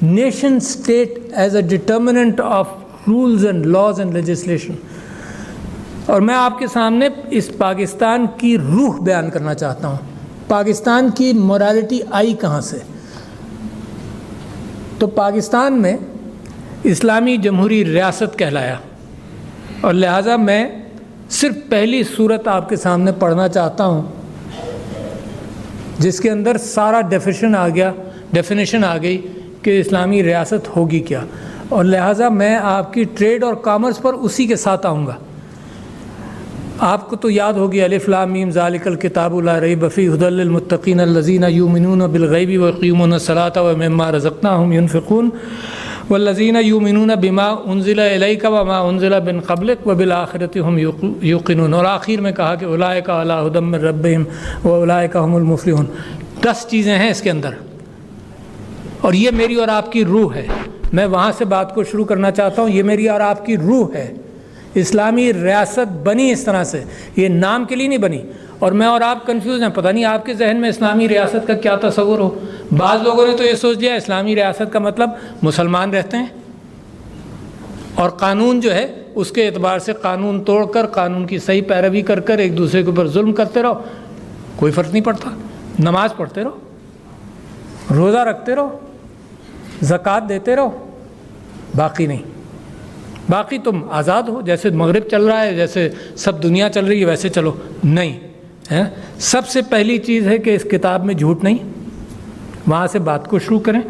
nation state as a determinant of rules and laws and legislation. اور میں آپ کے سامنے اس پاکستان کی روح بیان کرنا چاہتا ہوں. پاکستان کی مورالٹی آئی کہاں سے؟ تو پاکستان میں اسلامی جمہوری ریاست کہلایا، اور لہٰذا میں صرف پہلی صورت آپ کے سامنے پڑھنا چاہتا ہوں جس کے اندر سارا ڈیفینیشن آ گئی کہ اسلامی ریاست ہوگی کیا، اور لہٰذا میں آپ کی ٹریڈ اور کامرس پر اسی کے ساتھ آؤں گا. آپ کو تو یاد ہوگی الف لام میم ذالک الکتاب لا ریب فیہ ھدی للمتقین الذین یؤمنون بالغیب ویقیمون الصلاۃ ومما رزقناہم ینفقون والذین یؤمنون بما انزل الیک وما انزل من قبلک وبالآخرۃ ھم یوقنون. اور آخر میں کہا کہ اولئک علی ھدی من ربہم واولئک ھم المفلحون. 10 چیزیں ہیں اس کے اندر، اور یہ میری اور آپ کی روح ہے. میں وہاں سے بات کو شروع کرنا چاہتا ہوں. یہ میری اور آپ کی روح ہے. اسلامی ریاست بنی اس طرح سے، یہ نام کے لیے نہیں بنی. اور میں اور آپ کنفیوز ہیں، پتہ نہیں آپ کے ذہن میں اسلامی ریاست کا کیا تصور ہو. بعض لوگوں نے تو یہ سوچ لیا اسلامی ریاست کا مطلب مسلمان رہتے ہیں اور قانون جو ہے اس کے اعتبار سے قانون توڑ کر، قانون کی صحیح پیروی کر کر ایک دوسرے کے اوپر ظلم کرتے رہو، کوئی فرق نہیں پڑتا. نماز پڑھتے رہو، روزہ رکھتے رہو، زکوٰۃ دیتے رہو، باقی نہیں. باقی تم آزاد ہو، جیسے مغرب چل رہا ہے، جیسے سب دنیا چل رہی ہے ویسے چلو. نہیں ہے. سب سے پہلی چیز ہے کہ اس کتاب میں جھوٹ نہیں. وہاں سے بات کو شروع کریں.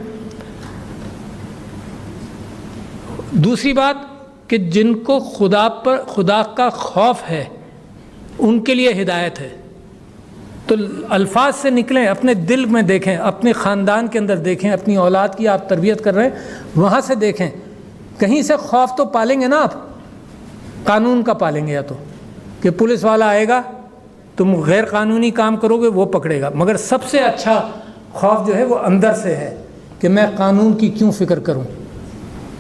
دوسری بات کہ جن کو خدا کا خوف ہے ان کے لیے ہدایت ہے. تو الفاظ سے نکلیں، اپنے دل میں دیکھیں، اپنے خاندان کے اندر دیکھیں، اپنی اولاد کی آپ تربیت کر رہے ہیں وہاں سے دیکھیں. کہیں سے خوف تو پالیں گے نا آپ، قانون کا پالیں گے، یا تو کہ پولیس والا آئے گا، تم غیر قانونی کام کرو گے وہ پکڑے گا. مگر سب سے اچھا خوف جو ہے وہ اندر سے ہے کہ میں قانون کی کیوں فکر کروں.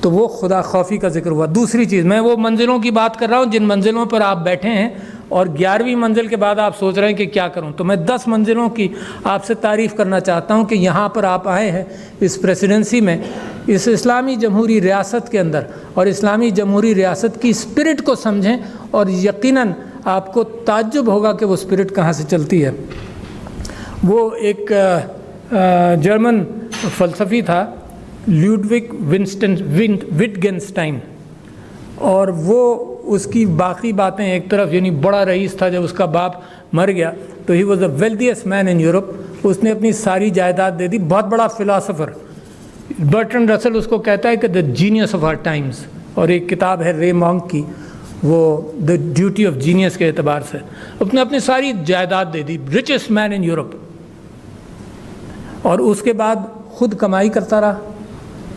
تو وہ خدا خوفی کا ذکر ہوا. دوسری چیز، میں وہ منزلوں کی بات کر رہا ہوں جن منزلوں پر آپ بیٹھے ہیں، اور 11ویں منزل کے بعد آپ سوچ رہے ہیں کہ کیا کروں. تو میں 10 منزلوں کی آپ سے تعریف کرنا چاہتا ہوں کہ یہاں پر آپ آئے ہیں اس پریسیڈنسی میں، اس اسلامی جمہوری ریاست کے اندر، اور اسلامی جمہوری ریاست کی اسپرٹ کو سمجھیں، اور یقیناً آپ کو تعجب ہوگا کہ وہ اسپرٹ کہاں سے چلتی ہے. وہ ایک جرمن فلسفی تھا لیوڈوگ وٹگنسٹائن، اور وہ اس کی باقی باتیں ایک طرف، یعنی بڑا رئیس تھا. جب اس کا باپ مر گیا تو he was the ویلتھیسٹ main in Europe. اس نے اپنی ساری جائیداد دے دی. بہت بڑا فلاسفر. برٹرن رسل اس کو کہتا ہے کہ دا جینیس آف آر ٹائمز. اور ایک کتاب ہے رے مونک کی، وہ دا ڈیوٹی آف جینیس کے اعتبار سے اس نے اپنی ساری جائیداد دے دی. Richest man in Europe. اور اس کے بعد خود کمائی کرتا رہا،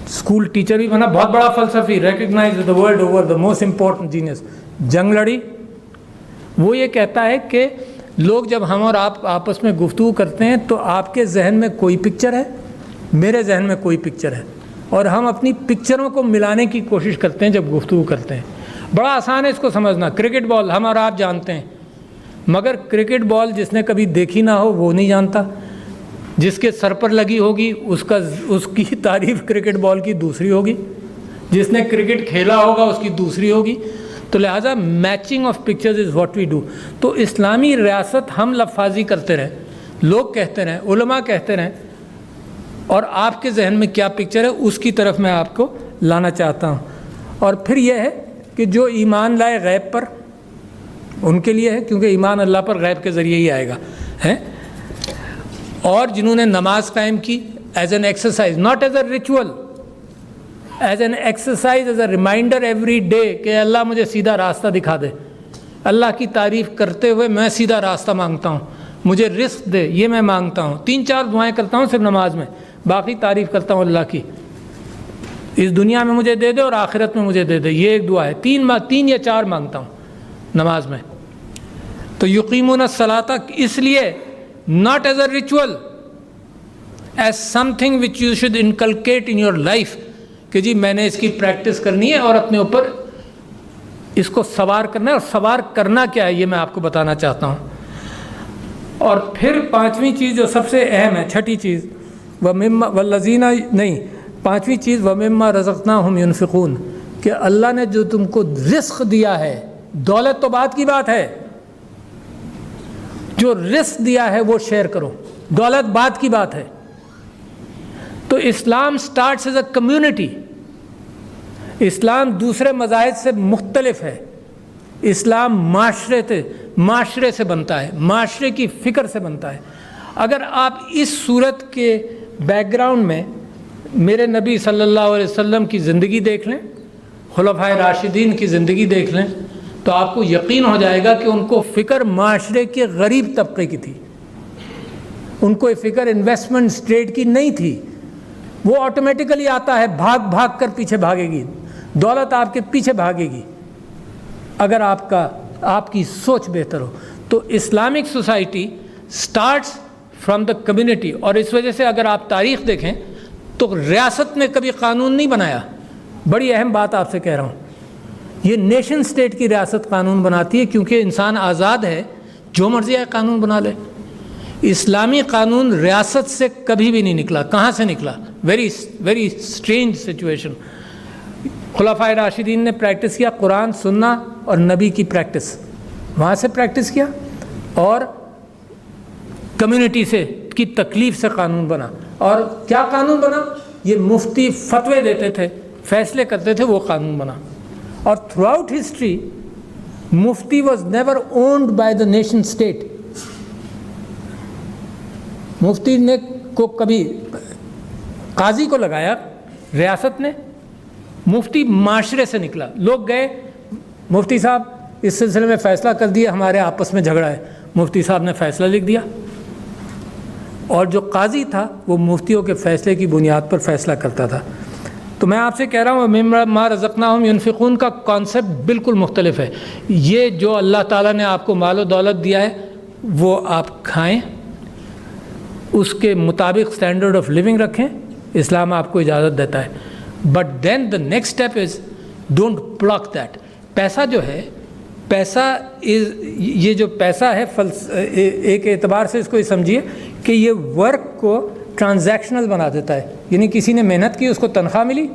اسکول ٹیچر بھی بنا، بہت بڑا فلسفی، recognize the world over the most important genius. جنگ لڑی. وہ یہ کہتا ہے کہ لوگ جب ہم اور آپ آپس میں گفتگو کرتے ہیں تو آپ کے ذہن میں کوئی پکچر ہے، میرے ذہن میں کوئی پکچر ہے، اور ہم اپنی پکچروں کو ملانے کی کوشش کرتے ہیں جب گفتگو کرتے ہیں. بڑا آسان ہے اس کو سمجھنا. کرکٹ بال ہم اور آپ جانتے ہیں، مگر کرکٹ بال جس نے کبھی دیکھی نہ ہو وہ نہیں جانتا. جس کے سر پر لگی ہوگی اس کی تعریف کرکٹ بال کی دوسری ہوگی، جس نے کرکٹ کھیلا ہوگا اس کی دوسری ہوگی. تو لہٰذا matching of pictures is what we do. تو اسلامی ریاست ہم لفاظی کرتے رہیں، لوگ کہتے رہیں، علماء کہتے رہیں، اور آپ کے ذہن میں کیا پکچر ہے اس کی طرف میں آپ کو لانا چاہتا ہوں. اور پھر یہ ہے کہ جو ایمان لائے غیب پر ان کے لیے ہے، کیونکہ ایمان اللہ پر غیب کے ذریعے ہی آئے گا ہے. اور جنہوں نے نماز قائم کی as an exercise, not as a ritual, as an exercise, as a reminder every day کہ اللہ مجھے سیدھا راستہ دکھا دے. اللہ کی تعریف کرتے ہوئے میں سیدھا راستہ مانگتا ہوں، مجھے رزق دے، یہ میں مانگتا ہوں. 3-4 دعائیں کرتا ہوں صرف نماز میں، باقی تعریف کرتا ہوں اللہ کی. اس دنیا میں مجھے دے دے اور آخرت میں مجھے دے دے، یہ ایک دعا ہے. 3 یا 4 مانگتا ہوں نماز میں. تو یقیمون الصلاۃ اس لیے not as a ritual, as something which you should inculcate in your life کہ جی میں نے اس کی پریکٹس کرنی ہے اور اپنے اوپر اس کو سوار کرنا ہے. اور سوار کرنا کیا ہے یہ میں آپ کو بتانا چاہتا ہوں. اور پھر 5ویں چیز جو سب سے اہم ہے، 6ٹھی چیز، والذین نہیں 5ویں چیز وَمِمَّا رَزَقْنَاهُمْ يُنْفِقُونَ، کہ اللہ نے جو تم کو رزق دیا ہے، دولت تو بات کی بات ہے، جو رزق دیا ہے وہ شیئر کرو، دولت بات کی بات ہے۔ تو اسلام سٹارٹس ایز اے کمیونٹی، اسلام دوسرے مذاہب سے مختلف ہے، اسلام معاشرے سے بنتا ہے، معاشرے کی فکر سے بنتا ہے۔ اگر آپ اس صورت کے بیک گراؤنڈ میں میرے نبی صلی اللہ علیہ وسلم کی زندگی دیکھ لیں، خلفائے راشدین کی زندگی دیکھ لیں، تو آپ کو یقین ہو جائے گا کہ ان کو فکر معاشرے کے غریب طبقے کی تھی، ان کو فکر انویسٹمنٹ اسٹیٹ کی نہیں تھی۔ وہ آٹومیٹیکلی آتا ہے، بھاگ بھاگ کر پیچھے بھاگے گی، دولت آپ کے پیچھے بھاگے گی اگر آپ کی سوچ بہتر ہو۔ تو Islamic society starts from the community, اور اس وجہ سے اگر آپ تاریخ دیکھیں تو ریاست نے کبھی قانون نہیں بنایا۔ بڑی اہم بات آپ سے کہہ رہا ہوں، یہ نیشن سٹیٹ کی ریاست قانون بناتی ہے، کیونکہ انسان آزاد ہے، جو مرضی ہے قانون بنا لے۔ اسلامی قانون ریاست سے کبھی بھی نہیں نکلا۔ کہاں سے نکلا؟ Very strange situation. خلفائے راشدین نے پریکٹس کیا قرآن، سننا اور نبی کی پریکٹس، وہاں سے پریکٹس کیا، اور کمیونٹی سے کی تکلیف سے قانون بنا۔ اور کیا قانون بنا؟ یہ مفتی فتوے دیتے تھے، فیصلے کرتے تھے، وہ قانون بنا۔ اور تھرو آؤٹ ہسٹری مفتی was never owned by the nation state. مفتی نے کو کبھی قاضی کو لگایا ریاست نے، مفتی معاشرے سے نکلا۔ لوگ گئے، مفتی صاحب اس سلسلے میں فیصلہ کر دیا، ہمارے آپس میں جھگڑا ہے، مفتی صاحب نے فیصلہ لکھ دیا، اور جو قاضی تھا وہ مفتیوں کے فیصلے کی بنیاد پر فیصلہ کرتا تھا۔ تو میں آپ سے کہہ رہا ہوں مما رزقناہم ينفقون کا کانسیپٹ بالکل مختلف ہے۔ یہ جو اللہ تعالیٰ نے آپ کو مال و دولت دیا ہے وہ آپ کھائیں، اس کے مطابق اسٹینڈرڈ آف لیونگ رکھیں، اسلام آپ کو اجازت دیتا ہے۔ But then the next step is don't block that. پیسہ جو ہے، یہ جو پیسہ ہے ایک اعتبار سے اس کو سمجھیے کہ یہ ورک کو ٹرانزیکشنل بنا دیتا ہے، یعنی کسی نے محنت کی، اس کو تنخواہ ملی،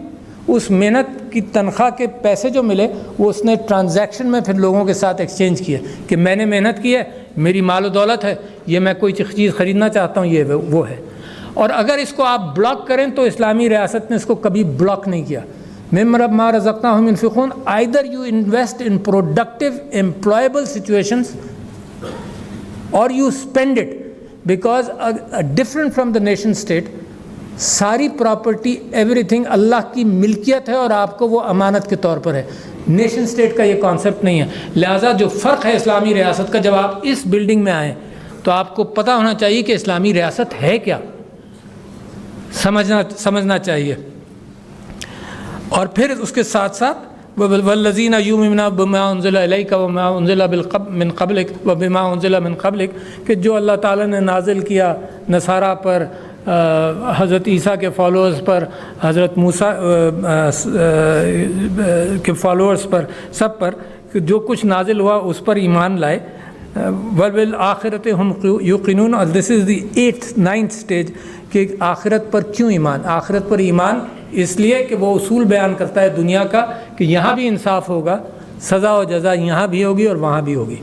اس محنت کی تنخواہ کے پیسے جو ملے وہ اس نے ٹرانزیکشن میں پھر لوگوں کے ساتھ ایکسچینج کیا کہ میں نے محنت کی ہے، میری مال و دولت ہے، یہ میں کوئی چیز خریدنا چاہتا ہوں، یہ وہ ہے۔ اور اگر اس کو آپ بلاک کریں تو اسلامی ریاست نے اس کو کبھی بلاک نہیں کیا۔ مما رزقناہم ينفقون، either you invest in productive employable situations or you spend it, because different from the nation state، ساری پراپرٹی ایوری تھنگ اللہ کی ملکیت ہے اور آپ کو وہ امانت کے طور پر ہے۔ نیشن سٹیٹ کا یہ کانسیپٹ نہیں ہے۔ لہٰذا جو فرق ہے اسلامی ریاست کا، جب آپ اس بلڈنگ میں آئیں تو آپ کو پتہ ہونا چاہیے کہ اسلامی ریاست ہے کیا، سمجھنا چاہیے۔ اور پھر اس کے ساتھ ساتھ والذین یؤمنون بما انزل الیک وما انزل من قبلک وبما انزل من قبلک، کہ جو اللہ تعالیٰ نے نازل کیا نصارہ پر، حضرت عیسیٰ کے فالوورز پر، حضرت موسیٰ کے فالوورز پر، سب پر جو کچھ نازل ہوا اس پر ایمان لائے۔ وبالآخرۃ ہم یوقنون، اور دس از دی 9th stage کہ آخرت پر کیوں ایمان؟ آخرت پر ایمان اس لیے کہ وہ اصول بیان کرتا ہے دنیا کا کہ یہاں بھی انصاف ہوگا، سزا و جزا یہاں بھی ہوگی اور وہاں بھی ہوگی۔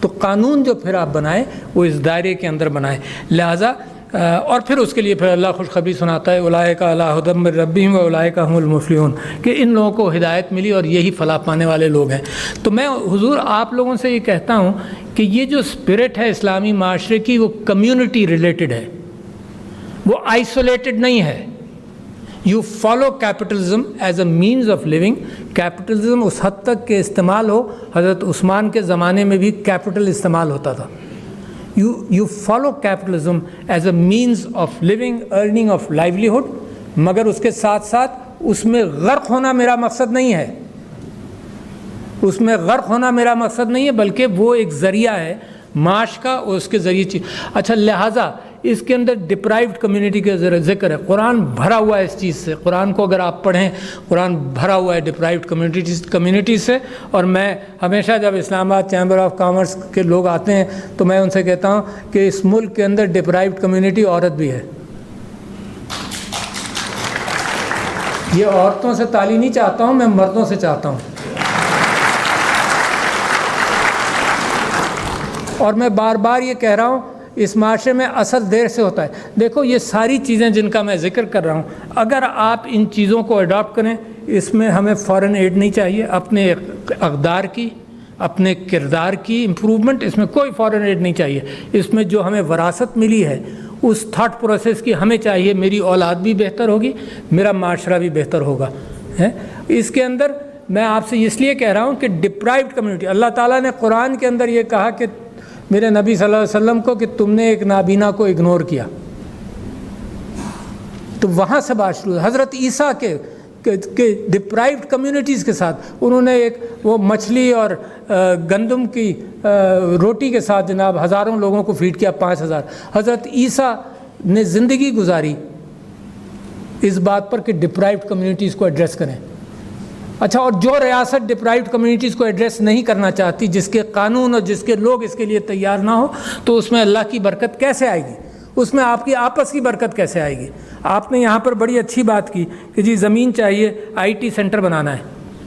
تو قانون جو پھر آپ بنائیں وہ اس دائرے کے اندر بنائیں۔ لہٰذا اور پھر اس کے لیے پھر اللہ خوشخبری سناتا ہے اولئک علی ھدی من ربہم واولئک ھم المفلحون، کہ ان لوگوں کو ہدایت ملی اور یہی فلاح پانے والے لوگ ہیں۔ تو میں حضور آپ لوگوں سے یہ کہتا ہوں کہ یہ جو اسپرٹ ہے اسلامی معاشرے کی وہ کمیونٹی ریلیٹڈ ہے، وہ آئسولیٹڈ نہیں ہے۔ You follow capitalism as a means of living. Capitalism اس حد تک کہ استعمال ہو، حضرت عثمان کے زمانے میں بھی کیپٹل استعمال ہوتا تھا۔ You follow capitalism as a means of living, earning of livelihood، مگر اس کے ساتھ ساتھ اس میں غرق ہونا میرا مقصد نہیں ہے، اس میں غرق ہونا میرا مقصد نہیں ہے، بلکہ وہ ایک ذریعہ ہے معاش کا، اور اس کے ذریعے چیز۔ اچھا، لہٰذا اس کے اندر ڈپرائیوڈ کمیونٹی کا ذکر ہے، قرآن بھرا ہوا ہے اس چیز سے۔ قرآن کو اگر آپ پڑھیں، قرآن بھرا ہوا ہے ڈپرائیوڈ کمیونٹی سے۔ اور میں ہمیشہ جب اسلام آباد چیمبر آف کامرس کے لوگ آتے ہیں تو میں ان سے کہتا ہوں کہ اس ملک کے اندر ڈپرائیوڈ کمیونٹی عورت بھی ہے۔ یہ عورتوں سے تالی نہیں چاہتا ہوں، میں مردوں سے چاہتا ہوں. اور میں بار بار یہ کہہ رہا ہوں، اس معاشرے میں اثر دیر سے ہوتا ہے. دیکھو یہ ساری چیزیں جن کا میں ذکر کر رہا ہوں، اگر آپ ان چیزوں کو اڈاپٹ کریں، اس میں ہمیں فورن ایڈ نہیں چاہیے. اپنے اقدار کی، اپنے کردار کی امپروومنٹ، اس میں کوئی فورن ایڈ نہیں چاہیے. اس میں جو ہمیں وراثت ملی ہے اس تھاٹ پروسیس کی ہمیں چاہیے. میری اولاد بھی بہتر ہوگی، میرا معاشرہ بھی بہتر ہوگا. اس کے اندر میں آپ سے اس لیے کہہ رہا ہوں کہ ڈپرائیوڈ کمیونٹی، اللہ تعالیٰ نے قرآن کے اندر یہ کہا کہ میرے نبی صلی اللہ علیہ وسلم کو کہ تم نے ایک نابینا کو اگنور کیا. تو وہاں سے بات شروع. حضرت عیسیٰ کے ڈپرائیوڈ کمیونٹیز کے ساتھ انہوں نے ایک وہ مچھلی اور گندم کی روٹی کے ساتھ جناب ہزاروں لوگوں کو فیڈ کیا، 5000. حضرت عیسیٰ نے زندگی گزاری اس بات پر کہ ڈپرائیوڈ کمیونٹیز کو ایڈریس کریں. اچھا، اور جو ریاست ڈپرائیوڈ کمیونٹیز کو ایڈریس نہیں کرنا چاہتی، جس کے قانون اور جس کے لوگ اس کے لیے تیار نہ ہو، تو اس میں اللہ کی برکت کیسے آئے گی؟ اس میں آپ کی آپس کی برکت کیسے آئے گی؟ آپ نے یہاں پر بڑی اچھی بات کی کہ جی زمین چاہیے، IT سینٹر بنانا ہے.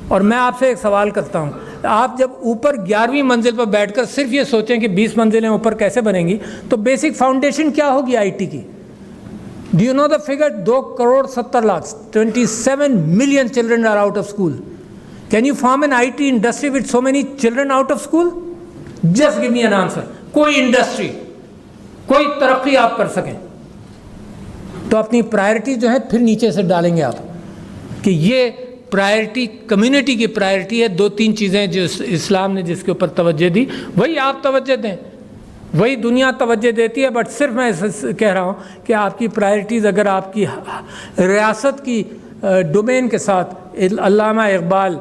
اور میں آپ سے ایک سوال کرتا ہوں، آپ جب اوپر 11ویں منزل پر بیٹھ کر صرف یہ سوچیں کہ 20 منزلیں اوپر کیسے بنیں گی، تو بیسک فاؤنڈیشن کیا ہوگی IT کی؟ Do you know the figure? 2,70,00,000 27 million children are out of school. Can you form an IT industry with so many children out of school? Just give me an answer. کوئی industry, کوئی ترقی آپ کر سکیں تو اپنی priority جو ہے پھر نیچے سے ڈالیں گے آپ کہ یہ پرائرٹی کمیونٹی کی پرائرٹی ہے. 2-3 چیزیں جو اسلام نے جس کے اوپر توجہ دی وہی آپ توجہ دیں، وہی دنیا توجہ دیتی ہے. بٹ صرف میں کہہ رہا ہوں کہ آپ کی پرائرٹیز اگر آپ کی ریاست کی ڈومین کے ساتھ، علامہ اقبال،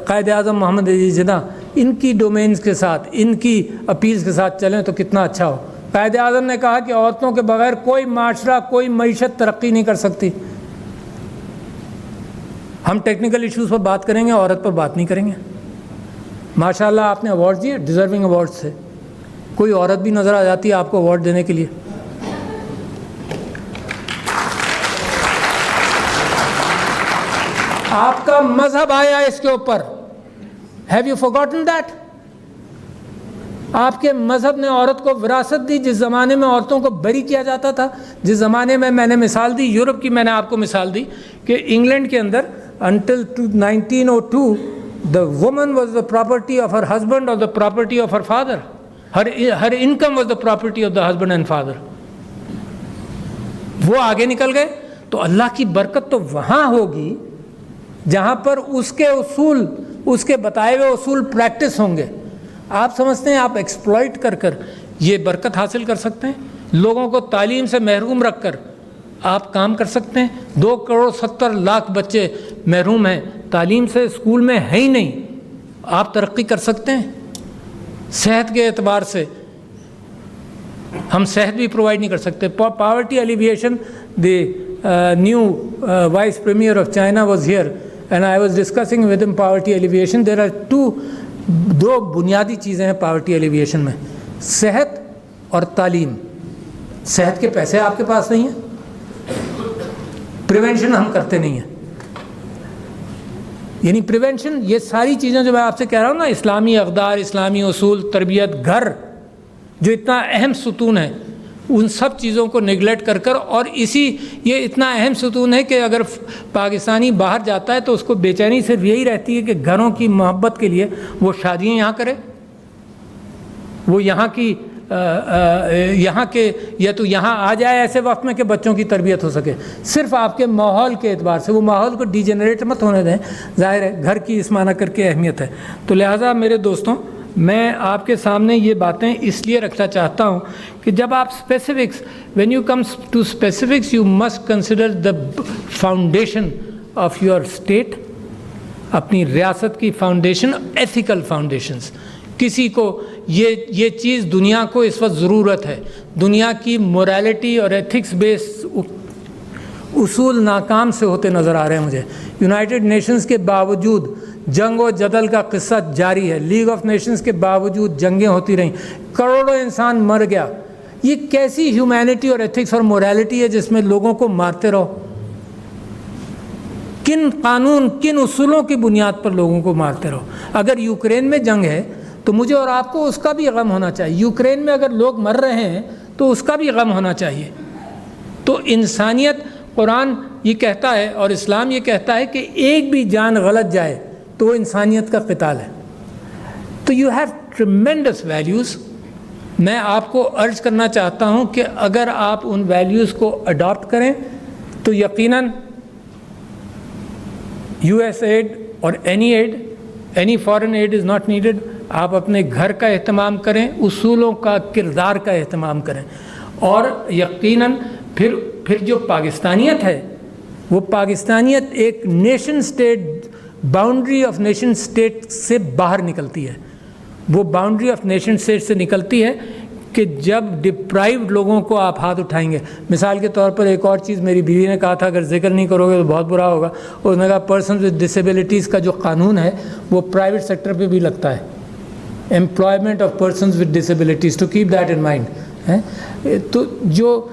قائد اعظم محمد علی جناح، ان کی ڈومینز کے ساتھ، ان کی اپیلز کے ساتھ چلیں تو کتنا اچھا ہو. قائد اعظم نے کہا کہ عورتوں کے بغیر کوئی معاشرہ، کوئی معیشت ترقی نہیں کر سکتی. ہم ٹیکنیکل ایشوز پر بات کریں گے، عورت پر بات نہیں کریں گے. ماشاءاللہ آپ نے ایوارڈ دیے، ڈیزرونگ ایوارڈ سے. کوئی عورت بھی نظر آ جاتی ہے آپ کو ایوارڈ دینے کے لیے. آپ کا مذہب آیا اس کے اوپر. Have you forgotten that? آپ کے مذہب نے عورت کو وراثت دی. جس زمانے میں عورتوں کو بری کیا جاتا تھا، جس زمانے میں نے مثال دی یورپ کی، میں نے آپ کو مثال دی کہ انگلینڈ کے اندر until 1902 the woman was the property of her husband or the property of her father. Her income was the property of the husband and father. وہ آگے نکل گئے تو اللہ کی برکت تو وہاں ہوگی جہاں پر اس کے اصول، اس کے بتائے ہوئے اصول پریکٹس ہوں گے. آپ سمجھتے ہیں آپ ایکسپلائٹ کر کر یہ برکت حاصل کر سکتے ہیں؟ لوگوں کو تعلیم سے محروم رکھ کر آپ کام کر سکتے ہیں؟ 2,70,00,000 بچے محروم ہیں تعلیم سے، اسکول میں ہے ہی نہیں. آپ ترقی کر سکتے ہیں؟ صحت کے اعتبار سے ہم صحت بھی پرووائڈ نہیں کر سکتے. Poverty alleviation, the new vice premier of China was here and I was discussing with him poverty alleviation. There are دو بنیادی چیزیں ہیں پاورٹی ایلیویشن میں، صحت اور تعلیم. صحت کے پیسے آپ کے پاس نہیں ہیں، پریونشن ہم کرتے نہیں ہیں. یعنی پریونشن، یہ ساری چیزیں جو میں آپ سے کہہ رہا ہوں نا، اسلامی اقدار، اسلامی اصول، تربیت، گھر جو اتنا اہم ستون ہے، ان سب چیزوں کو نگلیکٹ کر کر، اور یہ اتنا اہم ستون ہے کہ اگر پاکستانی باہر جاتا ہے تو اس کو بے چینی صرف یہی رہتی ہے کہ گھروں کی محبت کے لیے وہ شادیاں یہاں کرے، وہ یہاں کے یا تو یہاں آ جائے ایسے وقت میں کہ بچوں کی تربیت ہو سکے. صرف آپ کے ماحول کے اعتبار سے وہ ماحول کو ڈی جنریٹ مت ہونے دیں. ظاہر ہے گھر کی اس معنی کر کے اہمیت ہے. تو لہٰذا میرے دوستوں، میں آپ کے سامنے یہ باتیں اس لیے رکھنا چاہتا ہوں کہ جب آپ specifics, when you comes to specifics, you must consider the foundation of your state, اپنی ریاست کی فاؤنڈیشن، ایتھیکل فاؤنڈیشنز. کسی کو یہ چیز دنیا کو اس وقت ضرورت ہے. دنیا کی مورالٹی اور ایتھکس بیس اصول ناکام سے ہوتے نظر آ رہے ہیں مجھے. یونائٹڈ نیشنز کے باوجود جنگ و جدل کا قصہ جاری ہے. لیگ آف نیشنز کے باوجود جنگیں ہوتی رہیں، کروڑوں انسان مر گیا. یہ کیسی ہیومینٹی اور ایتھکس اور مورالٹی ہے جس میں لوگوں کو مارتے رہو؟ کن قانون کن اصولوں کی بنیاد پر لوگوں کو مارتے رہو؟ اگر یوکرین میں جنگ ہے تو مجھے اور آپ کو اس کا بھی غم ہونا چاہیے، یوکرین میں اگر لوگ مر رہے ہیں تو اس کا بھی غم ہونا چاہیے۔ تو انسانیت، قرآن یہ کہتا ہے اور اسلام یہ کہتا ہے کہ ایک بھی جان غلط جائے تو وہ انسانیت کا قتال ہے۔ تو یو ہیو ٹریمینڈس ویلیوز۔ میں آپ کو عرض کرنا چاہتا ہوں کہ اگر آپ ان ویلیوز کو اڈاپٹ کریں تو یقیناً یو ایس ایڈ اور any foreign aid is not needed. آپ اپنے گھر کا اہتمام کریں، اصولوں کا، کردار کا اہتمام کریں، اور یقیناً پھر جو پاکستانیت ہے وہ پاکستانیت ایک nation state, boundary of nation state سے باہر نکلتی ہے۔ وہ باؤنڈری آف نیشن سٹیٹ سے نکلتی ہے کہ جب ڈپرائیوڈ لوگوں کو آپ ہاتھ اٹھائیں گے۔ مثال کے طور پر ایک اور چیز میری بیوی نے کہا تھا، اگر ذکر نہیں کرو گے تو بہت برا ہوگا۔ اس نے کہا پرسنز ود ڈسیبلٹیز کا جو قانون ہے وہ پرائیویٹ سیکٹر پہ بھی لگتا ہے، employment of persons with disabilities, to keep that in mind. تو جو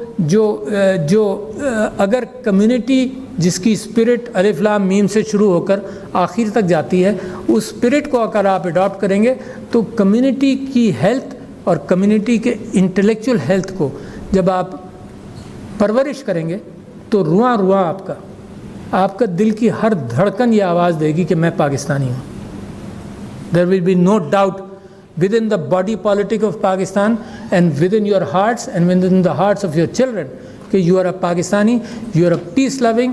اگر کمیونٹی جس کی اسپرٹ الف لام میم سے شروع ہو کر آخر تک جاتی ہے، اس اسپرٹ کو اگر آپ اڈاپٹ کریں گے تو کمیونٹی کی ہیلتھ اور کمیونٹی کے انٹلیکچوئل ہیلتھ کو جب آپ پرورش کریں گے تو رواں رواں آپ کا دل کی ہر دھڑکن یہ آواز دے گی کہ میں پاکستانی ہوں۔ There will be no doubt within the body politic of Pakistan and within your hearts and within the hearts of your children کہ you are a Pakistani, you are a peace loving,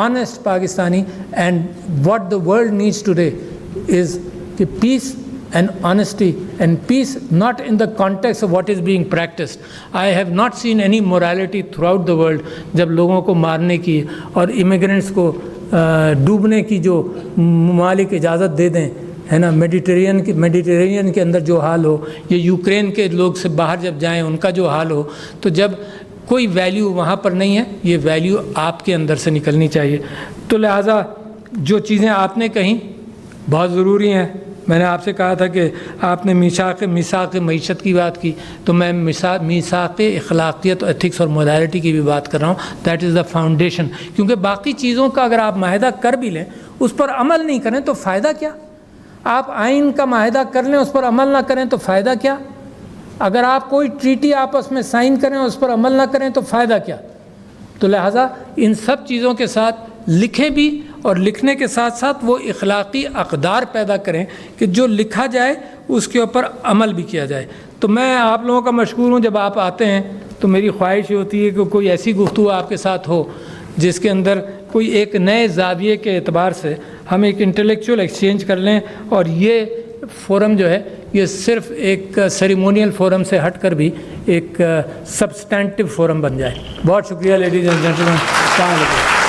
honest Pakistani, and what the world needs today is peace and honesty, and peace not in the context of what is being practiced. I have not seen any morality throughout the world جب لوگوں کو مارنے کی اور immigrants کو ڈوبنے کی جو ممالک اجازت دے دیں، ہے نا، میڈیٹرینین کے اندر جو حال ہو، یا یوکرین کے لوگ سے باہر جب جائیں ان کا جو حال ہو، تو جب کوئی ویلیو وہاں پر نہیں ہے، یہ ویلیو آپ کے اندر سے نکلنی چاہیے۔ تو لہٰذا جو چیزیں آپ نے کہیں بہت ضروری ہیں۔ میں نے آپ سے کہا تھا کہ آپ نے میثاق معیشت کی بات کی، تو میں میثاق اخلاقیت، ایتھکس اور موڈیلٹی کی بھی بات کر رہا ہوں۔ دیٹ از دا فاؤنڈیشن، کیونکہ باقی چیزوں کا اگر آپ معاہدہ کر بھی لیں، اس پر عمل نہیں کریں تو فائدہ کیا؟ آپ آئین کا معاہدہ کر لیں، اس پر عمل نہ کریں تو فائدہ کیا؟ اگر آپ کوئی ٹریٹی آپس میں سائن کریں، اس پر عمل نہ کریں تو فائدہ کیا؟ تو لہٰذا ان سب چیزوں کے ساتھ لکھیں بھی، اور لکھنے کے ساتھ ساتھ وہ اخلاقی اقدار پیدا کریں کہ جو لکھا جائے اس کے اوپر عمل بھی کیا جائے۔ تو میں آپ لوگوں کا مشکور ہوں، جب آپ آتے ہیں تو میری خواہش یہ ہوتی ہے کہ کوئی ایسی گفتگو آپ کے ساتھ ہو جس کے اندر کوئی ایک نئے زاویے کے اعتبار سے ہم ایک انٹلیکچوئل ایکسچینج کر لیں، اور یہ فورم جو ہے یہ صرف ایک سیریمونیل فورم سے ہٹ کر بھی ایک سبسٹینٹیو فورم بن جائے۔ بہت شکریہ لیڈیز اینڈ جینٹلمین، السلام علیکم۔